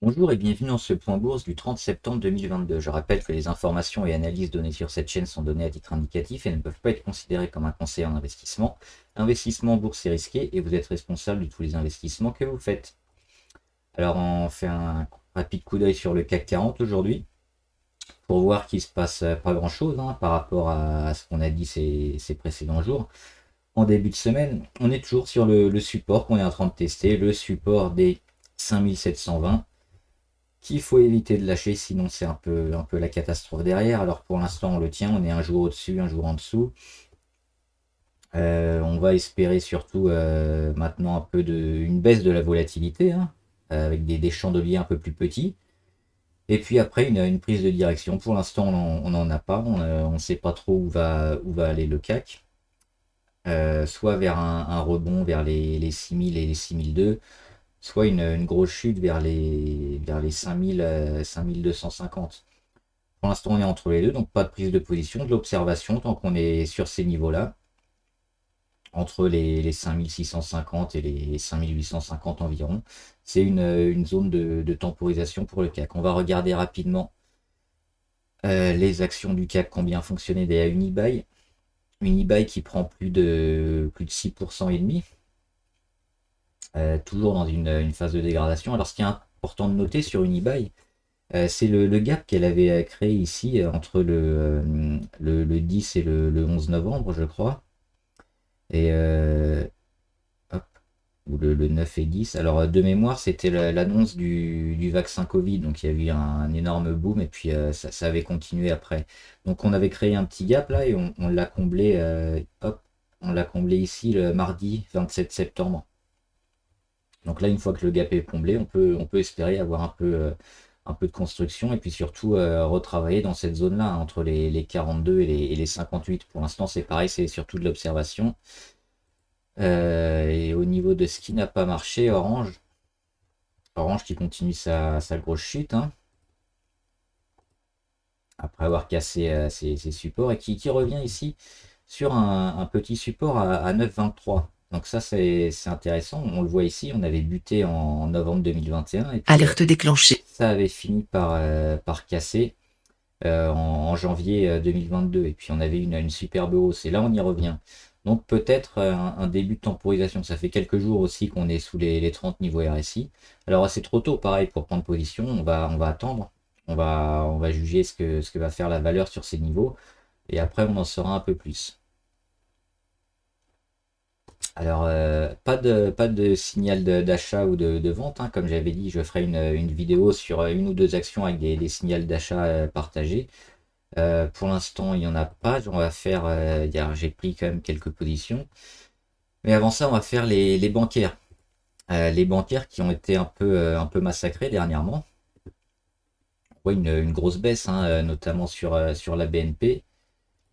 Bonjour et bienvenue dans ce point bourse du 30 septembre 2022. Je rappelle que les informations et analyses données sur cette chaîne sont données à titre indicatif et ne peuvent pas être considérées comme un conseil en investissement. L'investissement en bourse est risqué et vous êtes responsable de tous les investissements que vous faites. Alors on fait un rapide coup d'œil sur le CAC 40 aujourd'hui pour voir qu'il ne se passe pas grand chose par rapport à ce qu'on a dit ces précédents jours. En début de semaine, on est toujours sur le support qu'on est en train de tester, le support des 5720 qu'il faut éviter de lâcher, sinon c'est un peu la catastrophe derrière. Alors pour l'instant on le tient, on est un jour au-dessus, un jour en dessous. On va espérer surtout maintenant une baisse de la volatilité, avec des chandeliers un peu plus petits. Et puis après une prise de direction. Pour l'instant on n'en a pas, on ne sait pas trop où va aller le CAC. Soit vers un rebond vers les 6000 et les 6002, soit une grosse chute vers les 5000, 5250. Pour l'instant, on est entre les deux, donc pas de prise de position, de l'observation tant qu'on est sur ces niveaux-là, entre les 5650 et les 5850 environ. C'est une zone de temporisation pour le CAC. On va regarder rapidement les actions du CAC, combien fonctionnaient des Unibail. Unibail qui prend plus de 6% et demi, toujours dans une phase de dégradation. Alors ce qui est important de noter sur Unibail, c'est le gap qu'elle avait créé ici entre le 10 et le 11 novembre, je crois. Et hop, ou le 9 et 10. Alors de mémoire, c'était l'annonce du vaccin Covid. Donc il y a eu un énorme boom et puis ça avait continué après. Donc on avait créé un petit gap là et on l'a comblé. Hop, on l'a comblé ici le mardi 27 septembre. Donc là, une fois que le gap est comblé, on peut espérer avoir un peu de construction et puis surtout retravailler dans cette zone-là, entre les 42 et les 58. Pour l'instant, c'est pareil, c'est surtout de l'observation. Et au niveau de ce qui n'a pas marché, Orange qui continue sa grosse chute, après avoir cassé ses supports et qui revient ici sur un petit support à 9,23. Donc ça, c'est intéressant. On le voit ici, on avait buté en novembre 2021 et puis Alerte déclenchée. ça avait fini par casser en janvier 2022. Et puis on avait une superbe hausse. Et là, on y revient. Donc peut-être un début de temporisation. Ça fait quelques jours aussi qu'on est sous les 30 niveaux RSI. Alors c'est trop tôt, pareil, pour prendre position. On va attendre. On va juger ce que va faire la valeur sur ces niveaux. Et après, on en saura un peu plus. Alors, pas de signal d'achat ou de vente, comme j'avais dit, je ferai une vidéo sur une ou deux actions avec des signaux d'achat partagés. Pour l'instant, il n'y en a pas. On va faire, j'ai pris quand même quelques positions. Mais avant ça, on va faire les bancaires. Les bancaires qui ont été un peu massacrés dernièrement. On voit une grosse baisse, notamment sur la BNP.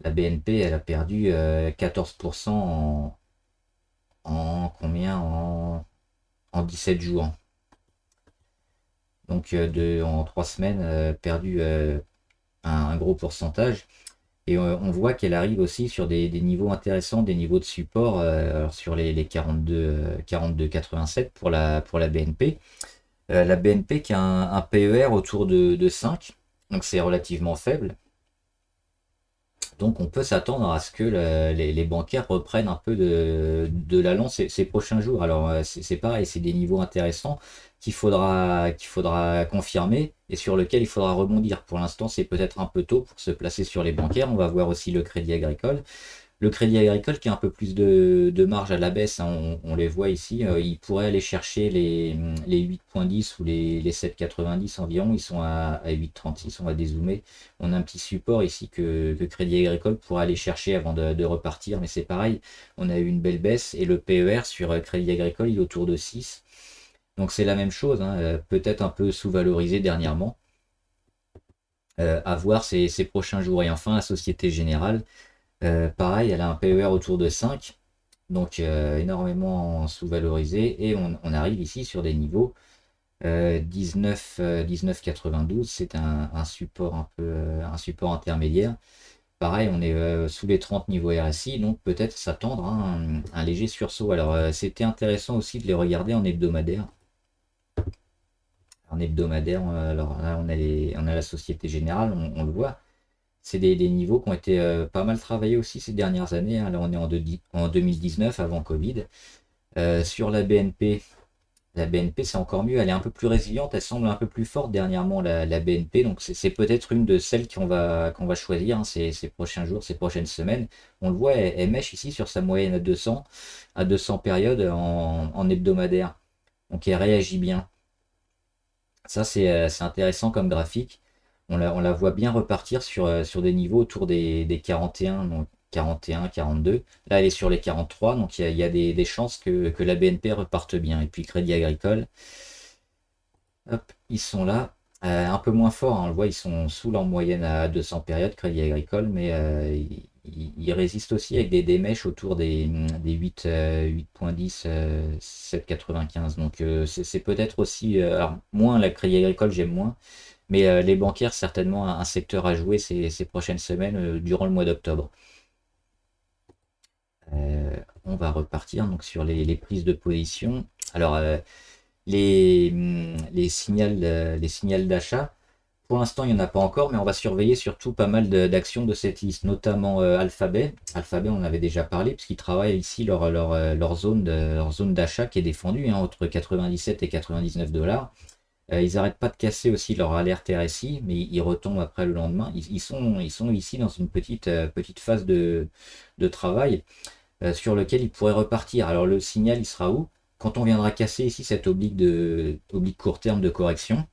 La BNP, elle a perdu 14% en combien en 17 jours. Donc en 3 semaines, perdu un gros pourcentage. Et on voit qu'elle arrive aussi sur des niveaux intéressants, des niveaux de support, alors sur les 42,87 pour la BNP. La BNP qui a un PER autour de 5, donc c'est relativement faible. Donc on peut s'attendre à ce que les bancaires reprennent un peu de l'allant ces prochains jours. Alors c'est pareil, c'est des niveaux intéressants qu'il faudra confirmer et sur lequel il faudra rebondir. Pour l'instant, c'est peut-être un peu tôt pour se placer sur les bancaires. On va voir aussi le Crédit Agricole. Le Crédit Agricole qui a un peu plus de marge à la baisse, on les voit ici, il pourrait aller chercher les 8,10 ou les 7,90 environ, ils sont à 8,36, on va dézoomer. On a un petit support ici que Crédit Agricole pourrait aller chercher avant de repartir, mais c'est pareil, on a eu une belle baisse et le PER sur Crédit Agricole il est autour de 6. Donc c'est la même chose, peut-être un peu sous-valorisé dernièrement. À voir ces prochains jours. Et enfin, la Société Générale, pareil, elle a un PER autour de 5, donc énormément sous-valorisé. Et on arrive ici sur des niveaux 19,92. C'est un support un support intermédiaire. Pareil, on est sous les 30 niveaux RSI, donc peut-être s'attendre à un léger sursaut. Alors c'était intéressant aussi de les regarder en hebdomadaire. en hebdomadaire. Alors là, on a la Société Générale, on le voit. C'est des niveaux qui ont été pas mal travaillés aussi ces dernières années, hein. Là, on est en 2019, avant Covid. Sur la BNP, c'est encore mieux. Elle est un peu plus résiliente. Elle semble un peu plus forte dernièrement, la BNP. Donc, c'est peut-être une de celles qu'on va choisir, hein, ces prochains jours, ces prochaines semaines. On le voit, elle mèche ici sur sa moyenne à 200 périodes en hebdomadaire. Donc, elle réagit bien. Ça, c'est intéressant comme graphique. On la voit bien repartir sur des niveaux autour des 41, donc 41, 42. Là, elle est sur les 43, donc il y a des chances que la BNP reparte bien. Et puis Crédit Agricole, hop, ils sont là. Un peu moins fort, hein, on le voit, ils sont sous leur moyenne à 200 périodes, Crédit Agricole, mais ils résistent aussi avec des mèches autour des 8, 8.10, 7,95. Donc c'est peut-être aussi, alors moins la Crédit Agricole, j'aime moins, mais les bancaires, certainement un secteur à jouer ces prochaines semaines durant le mois d'octobre. On va repartir donc sur les prises de position. Alors, les signaux d'achat, pour l'instant, il n'y en a pas encore, mais on va surveiller surtout pas mal d'actions de cette liste, notamment Alphabet. Alphabet, on en avait déjà parlé, puisqu'ils travaillent ici leur zone d'achat qui est défendue, hein, entre 97 et 99 dollars. Ils n'arrêtent pas de casser aussi leur alerte RSI, mais ils retombent après le lendemain. Ils sont ici dans une petite phase de travail sur lequel ils pourraient repartir. Alors le signal, il sera où? Quand on viendra casser ici cette oblique court terme de correction,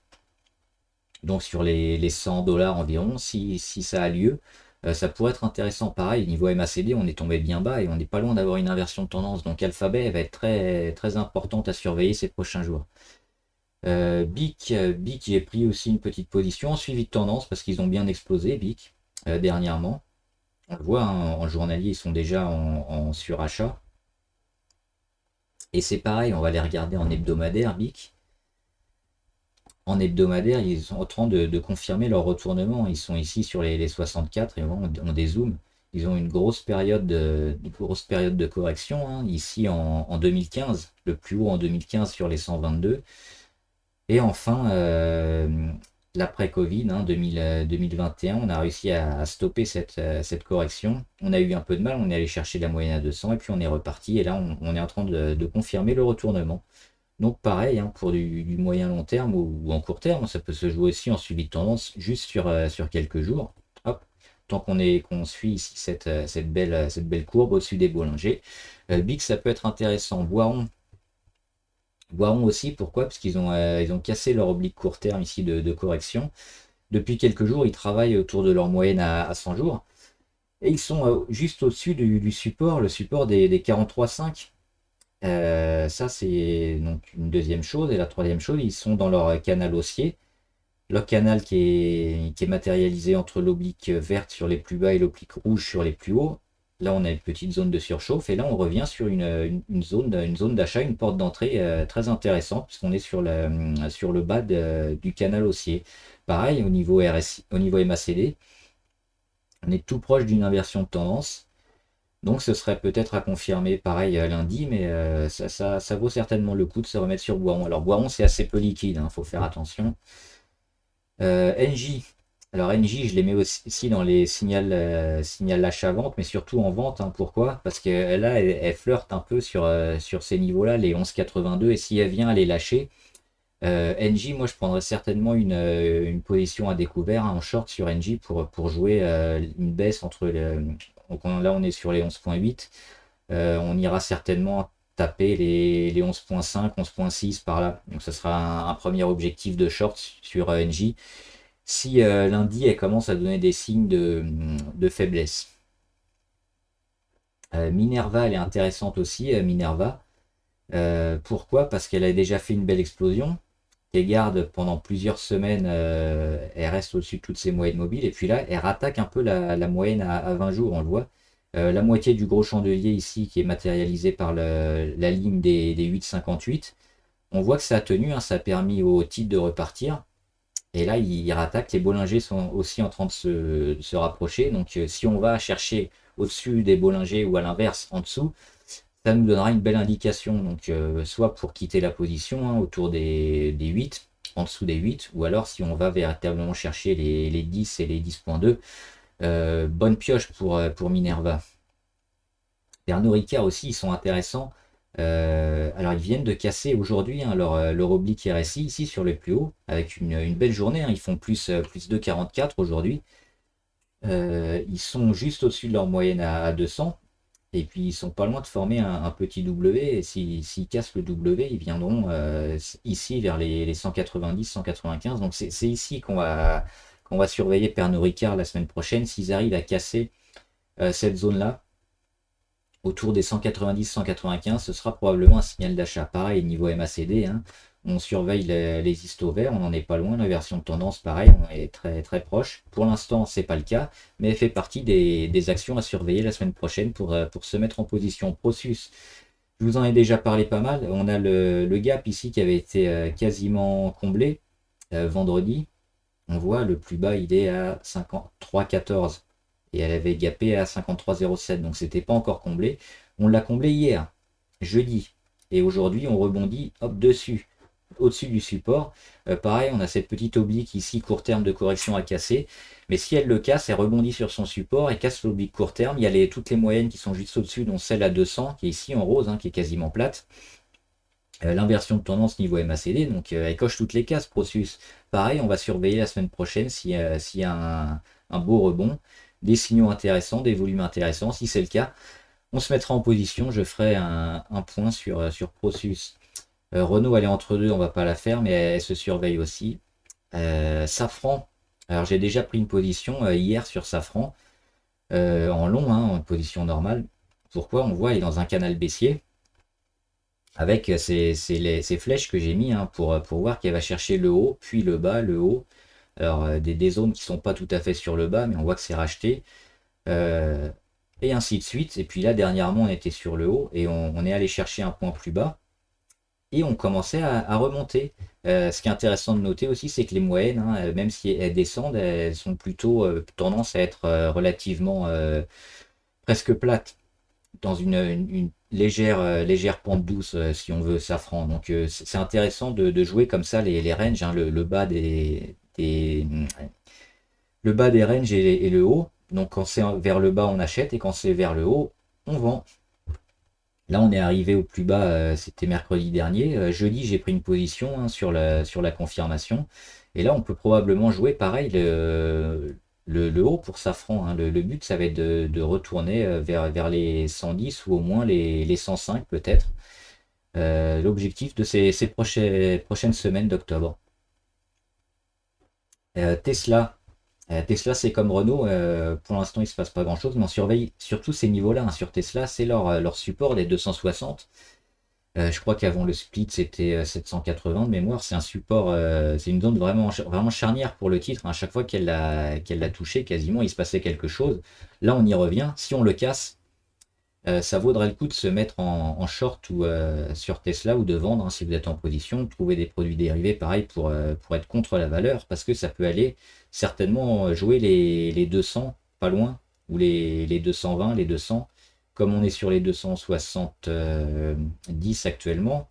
donc sur les 100 dollars environ, si ça a lieu, ça pourrait être intéressant. Pareil, niveau MACD, on est tombé bien bas et on n'est pas loin d'avoir une inversion de tendance. Donc Alphabet va être très, très importante à surveiller ces prochains jours. BIC, j'ai pris aussi une petite position en suivi de tendance parce qu'ils ont bien explosé, BIC, dernièrement. On le voit, hein, en journalier, ils sont déjà en surachat. Et c'est pareil, on va les regarder en hebdomadaire, BIC. En hebdomadaire, ils sont en train de confirmer leur retournement. Ils sont ici sur les 64 et on dézoome. Ils ont une grosse période de correction, hein, ici en 2015, le plus haut en 2015 sur les 122. Et enfin, l'après-Covid, hein, 2021, on a réussi à stopper cette correction. On a eu un peu de mal, on est allé chercher la moyenne à 200 et puis on est reparti. Et là, on est en train de confirmer le retournement. Donc pareil, hein, pour du moyen long terme ou en court terme, ça peut se jouer aussi en suivi de tendance juste sur quelques jours. Hop, tant qu'on suit ici cette belle courbe au-dessus des Bollinger. BIC, ça peut être intéressant. Boiron aussi, pourquoi? Parce qu'ils ont cassé leur oblique court terme ici de correction. Depuis quelques jours, ils travaillent autour de leur moyenne à 100 jours. Et ils sont juste au-dessus du support, le support des 43,5. Ça, c'est donc une deuxième chose. Et la troisième chose, ils sont dans leur canal haussier. Leur canal qui est matérialisé entre l'oblique verte sur les plus bas et l'oblique rouge sur les plus hauts. Là, on a une petite zone de surchauffe et là, on revient sur une zone d'achat, une porte d'entrée très intéressante puisqu'on est sur le bas du canal haussier. Pareil, au niveau RSI, au niveau MACD, on est tout proche d'une inversion de tendance. Donc, ce serait peut-être à confirmer pareil lundi, mais ça vaut certainement le coup de se remettre sur Boiron. Alors, Boiron, c'est assez peu liquide, il faut faire attention. NJ. Alors NJ, je les mets aussi dans les signal achat-vente, mais surtout en vente, hein. Pourquoi? Parce que là, elle flirte un peu sur ces niveaux-là, les 11,82, et si elle vient à les lâcher, NJ, moi je prendrais certainement une position à découvert, hein, en short sur NJ pour jouer une baisse entre donc là on est sur les 11,8, on ira certainement taper les 11,5, 11,6 par là. Donc ce sera un premier objectif de short sur NJ. Si lundi elle commence à donner des signes de faiblesse. Minerva, elle est intéressante aussi, Minerva. Pourquoi? Parce qu'elle a déjà fait une belle explosion. Elle garde pendant plusieurs semaines, elle reste au-dessus de toutes ses moyennes mobiles. Et puis là, elle rattaque un peu la moyenne à 20 jours, on le voit. La moitié du gros chandelier ici qui est matérialisé par la ligne des 8,58. On voit que ça a tenu, hein, ça a permis au titre de repartir. Et là, il rattaque. Les Bollinger sont aussi en train de se rapprocher. Donc, si on va chercher au-dessus des Bollinger ou à l'inverse, en dessous, ça nous donnera une belle indication. Donc, soit pour quitter la position, hein, autour des 8, en dessous des 8, ou alors si on va véritablement chercher les 10 et les 10.2, bonne pioche pour Minerva. Pernod Ricard aussi, ils sont intéressants. Alors ils viennent de casser aujourd'hui hein, leur oblique RSI ici sur le plus haut, avec une belle journée, hein. Ils font plus 2,44 aujourd'hui. Ils sont juste au-dessus de leur moyenne à 200. Et puis ils sont pas loin de former un petit W. Et s'ils cassent le W, ils viendront ici vers les 190, 195. Donc c'est ici qu'on va surveiller Pernod Ricard la semaine prochaine. S'ils arrivent à casser cette zone-là, autour des 190-195, ce sera probablement un signal d'achat. Pareil, niveau MACD, hein, on surveille les histaux verts, on n'en est pas loin. La version de tendance, pareil, on est très très proche. Pour l'instant, c'est pas le cas, mais elle fait partie des actions à surveiller la semaine prochaine pour se mettre en position. Prosus, je vous en ai déjà parlé pas mal. On a le gap ici qui avait été quasiment comblé vendredi. On voit le plus bas, il est à 53,14 et elle avait gapé à 53,07, donc c'était pas encore comblé. On l'a comblé hier, jeudi, et aujourd'hui on rebondit hop dessus, au-dessus du support. Pareil, on a cette petite oblique ici court terme de correction à casser, mais si elle le casse, elle rebondit sur son support et casse l'oblique court terme. Il y a toutes les moyennes qui sont juste au-dessus, dont celle à 200 qui est ici en rose, hein, qui est quasiment plate. L'inversion de tendance niveau MACD, donc elle coche toutes les cases. Prosus, pareil, on va surveiller la semaine prochaine s'il y a un beau rebond, des signaux intéressants, des volumes intéressants. Si c'est le cas, on se mettra en position. Je ferai un point sur Prosus. Renault, elle est entre deux, on va pas la faire, mais elle se surveille aussi. Safran, alors j'ai déjà pris une position hier sur Safran, en long, hein, en position normale. Pourquoi? On voit, il est dans un canal baissier avec ces flèches que j'ai mis hein, pour voir qu'elle va chercher le haut, puis le bas, le haut. Alors des zones qui sont pas tout à fait sur le bas, mais on voit que c'est racheté. Euh, et ainsi de suite. Et puis là, dernièrement, on était sur le haut et on est allé chercher un point plus bas. Et on commençait à remonter. Ce qui est intéressant de noter aussi, c'est que les moyennes, hein, même si elles descendent, elles sont plutôt tendance à être relativement presque plates dans une légère pente douce, si on veut, Safran. Donc c'est intéressant de jouer comme ça les ranges, hein, le bas le bas des ranges et le haut. Donc quand c'est vers le bas, on achète et quand c'est vers le haut, on vend. Là, on est arrivé au plus bas, c'était mercredi dernier. Jeudi, j'ai pris une position hein, sur la confirmation. Et là, on peut probablement jouer pareil le haut pour Safran, hein. Le but, ça va être de retourner vers les 110 ou au moins les 105 peut-être. L'objectif de ces prochaines semaines d'octobre. Tesla. Tesla, c'est comme Renault. Pour l'instant, il ne se passe pas grand-chose, mais on surveille surtout ces niveaux-là hein. Sur Tesla, c'est leur support des 260. Je crois qu'avant le split, c'était 780 de mémoire. C'est un support, c'est une zone vraiment charnière pour le titre. À chaque fois qu'elle l'a touché, quasiment, il se passait quelque chose. Là, on y revient. Si on le casse, ça vaudrait le coup de se mettre en short ou sur Tesla ou de vendre hein, si vous êtes en position, de trouver des produits dérivés pareil pour être contre la valeur parce que ça peut aller certainement jouer les 200 pas loin ou les 220, les 200 comme on est sur les 270 actuellement.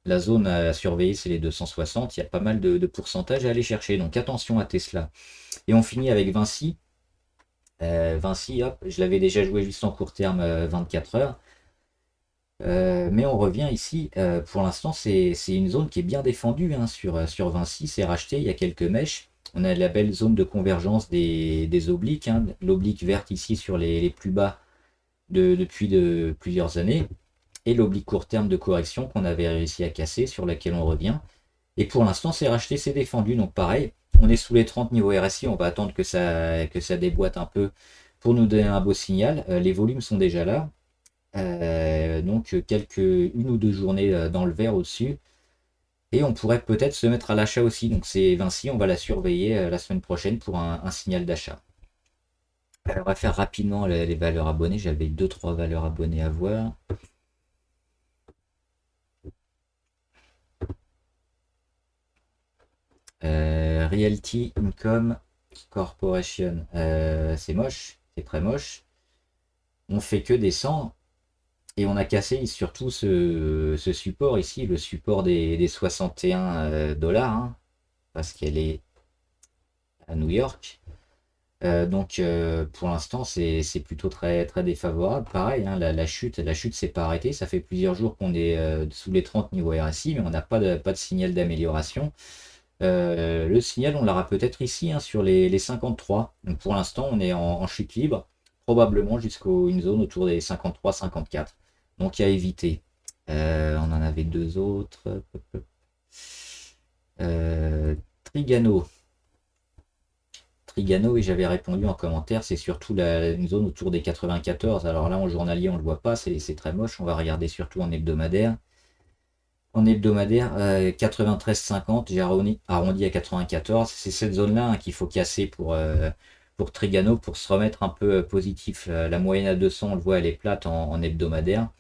La zone à surveiller c'est les 260, il y a pas mal de pourcentages à aller chercher donc attention à Tesla. Et on finit avec Vinci. Vinci, hop, je l'avais déjà joué juste en court terme 24 heures. Mais on revient ici, pour l'instant c'est une zone qui est bien défendue hein, sur Vinci, c'est racheté, il y a quelques mèches. On a la belle zone de convergence des obliques, hein, l'oblique verte ici sur les plus bas depuis plusieurs années, et l'oblique court terme de correction qu'on avait réussi à casser, sur laquelle on revient. Et pour l'instant c'est racheté, c'est défendu, donc pareil, on est sous les 30 niveau RSI, on va attendre que ça déboîte un peu pour nous donner un beau signal. Les volumes sont déjà là. Donc une ou deux journées dans le vert au-dessus. Et on pourrait peut-être se mettre à l'achat aussi. Donc c'est Vinci, on va la surveiller la semaine prochaine pour un signal d'achat. On va faire rapidement les valeurs abonnées. J'avais 2-3 valeurs abonnées à voir. Realty Income Corporation. C'est moche, c'est très moche. On fait que descendre. Et on a cassé surtout ce support ici, le support des 61 $. Hein. parce qu'elle est à New York. Donc pour l'instant c'est plutôt très défavorable. Pareil, hein, la chute s'est pas arrêtée. Ça fait plusieurs jours qu'on est sous les 30 niveau RSI, mais on n'a pas de signal d'amélioration. Le signal, on l'aura peut-être ici, hein, sur les 53. Donc pour l'instant, on est en chute libre, probablement jusqu'à une zone autour des 53-54. Donc à éviter. On en avait deux autres. Trigano. Trigano, et j'avais répondu en commentaire, c'est surtout une zone autour des 94. Alors là, en journalier, on le voit pas, c'est très moche. On va regarder surtout en hebdomadaire. En hebdomadaire, 93,50, j'ai arrondi à 94. C'est cette zone-là, hein, qu'il faut casser pour Trigano, pour se remettre un peu positif. La moyenne à 200, on le voit, elle est plate en hebdomadaire.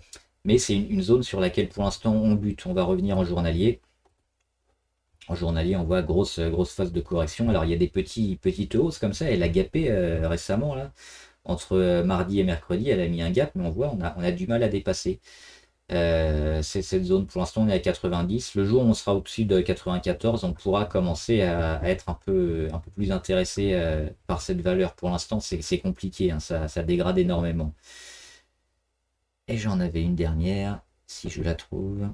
Mais c'est une zone sur laquelle pour l'instant on bute. On va revenir en journalier. En journalier, on voit grosse phase de correction. Alors il y a des petites hausses comme ça. Elle a gapé récemment là. Entre mardi et mercredi, elle a mis un gap, mais on a du mal à dépasser. C'est cette zone, pour l'instant on est à 90. Le jour où on sera au-dessus de 94, on pourra commencer à être un peu plus intéressé par cette valeur. Pour l'instant c'est compliqué, hein, ça dégrade énormément. Et j'en avais une dernière, si je la trouve.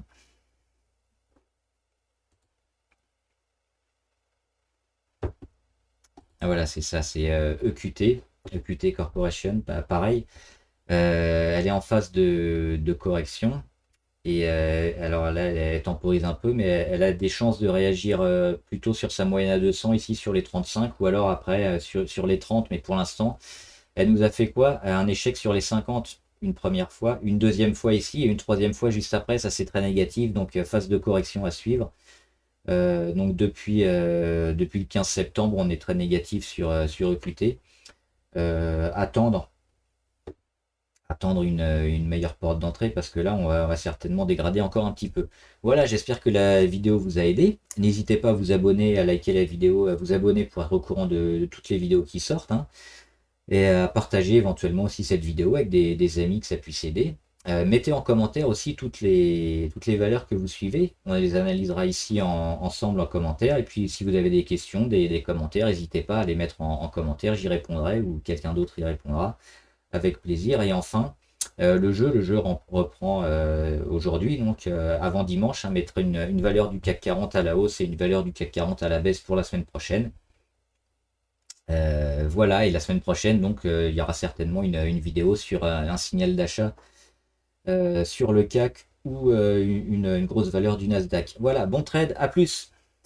Ah voilà, c'est ça, c'est EQT Corporation, pareil. Elle est en phase de correction. Et alors là, elle temporise un peu, mais elle a des chances de réagir plutôt sur sa moyenne à 200 ici sur les 35, ou alors après sur les 30. Mais pour l'instant, elle nous a fait quoi? Un échec sur les 50 une première fois, une deuxième fois ici et une troisième fois juste après. Ça, c'est très négatif. Donc phase de correction à suivre. Donc depuis le 15 septembre, on est très négatif sur EQT. Attendre une meilleure porte d'entrée, parce que là on va certainement dégrader encore un petit peu. Voilà, j'espère que la vidéo vous a aidé. N'hésitez pas à vous abonner, à liker la vidéo, à vous abonner pour être au courant de toutes les vidéos qui sortent, hein, et à partager éventuellement aussi cette vidéo avec des amis que ça puisse aider. Mettez en commentaire aussi toutes les valeurs que vous suivez. On les analysera ici ensemble en commentaire. Et puis si vous avez des questions, des commentaires, n'hésitez pas à les mettre en commentaire, j'y répondrai ou quelqu'un d'autre y répondra avec plaisir. Et enfin, le jeu reprend aujourd'hui, donc avant dimanche, hein, mettre une valeur du CAC 40 à la hausse et une valeur du CAC 40 à la baisse pour la semaine prochaine. Voilà, et la semaine prochaine, donc il y aura certainement une vidéo sur un signal d'achat sur le CAC ou une grosse valeur du Nasdaq. Voilà, bon trade, à plus!